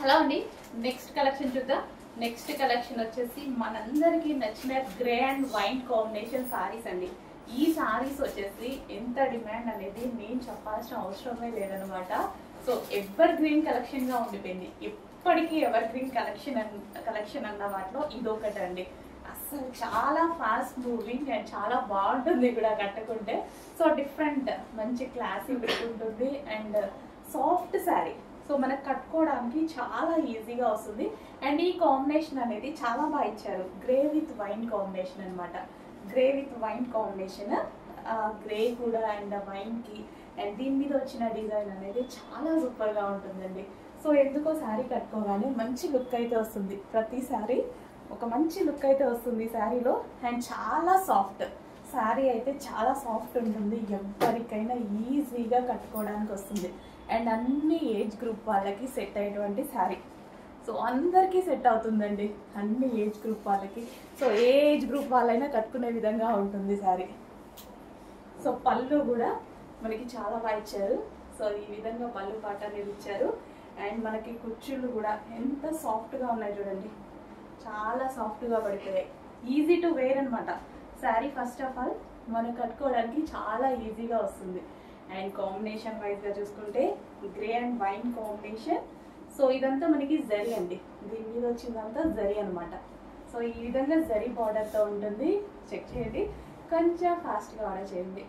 Hello అండి, next collection చూద్దాం. Next collection వచ్చేసి మనందరికీ నచ్చిన grey and wine combination saris అండి. ఈ సారీస్ వచ్చేసి ఎంత డిమాండ్ అనేది నేను చెప్పాల్సిన అవసరమే లేదనమాట. సో ఎవర్ గ్రీన్ కలెక్షన్ గా ఉండిపోయింది. ఇప్పటికీ ఎవర్ గ్రీన్ కలెక్షన్ అన్న వాటిలో ఇదొకటి అండి. అసలు చాలా ఫాస్ట్ మూవింగ్ అండ్ చాలా బాగుంటుంది కూడా కట్టుకుంటే. సో డిఫరెంట్ మంచి క్లాసీ లుక్ ఉంటుంది అండ్ సాఫ్ట్ శారీ. సో మనకు కట్టుకోవడానికి చాలా ఈజీగా వస్తుంది. అండ్ ఈ కాంబినేషన్ అనేది చాలా బాగా ఇచ్చారు. గ్రే విత్ వైన్ కాంబినేషన్ అనమాట. Grey with wine combination, grey కూడా అండ్ వైన్కి అండ్ దీని మీద వచ్చిన డిజైన్ అనేది చాలా సూపర్గా ఉంటుందండి. సో ఎందుకో శారీ కట్టుకోగానే మంచి లుక్ అయితే వస్తుంది. ప్రతి శారీ ఒక మంచి లుక్ అయితే వస్తుంది శారీలో. అండ్ చాలా సాఫ్ట్ శారీ అయితే చాలా సాఫ్ట్ ఉంటుంది. ఎవరికైనా ఈజీగా కట్టుకోవడానికి వస్తుంది. అండ్ అన్ని ఏజ్ గ్రూప్ వాళ్ళకి సెట్ అయ్యేటువంటి శారీ. సో అందరికీ సెట్ అవుతుందండి, అన్ని ఏజ్ గ్రూప్ వాళ్ళకి. సో ఏ ఏజ్ గ్రూప్ వాళ్ళైనా కట్టుకునే విధంగా ఉంటుంది శారీ. సో పళ్ళు కూడా మనకి చాలా బాగా ఇచ్చారు. సో ఈ విధంగా పళ్ళు పాట అనేది ఇచ్చారు. అండ్ మనకి కుర్చీలు కూడా ఎంత సాఫ్ట్గా ఉన్నాయి చూడండి, చాలా సాఫ్ట్గా పడిపోయాయి. ఈజీ టు వేర్ అనమాట శారీ. ఫస్ట్ ఆఫ్ ఆల్ మనం కట్టుకోవడానికి చాలా ఈజీగా వస్తుంది. అండ్ కాంబినేషన్ వైజ్గా చూసుకుంటే grey and wine combination. So ఇదంతా మనకి జరీ అండి, దీని మీద వచ్చిందంతా జరీ అనమాట. సో ఈ విధంగా జరీ బార్డర్తో ఉంటుంది. చెక్ చేయండి, కొంచెం ఫాస్ట్గా ఆర్డర్ చేయండి.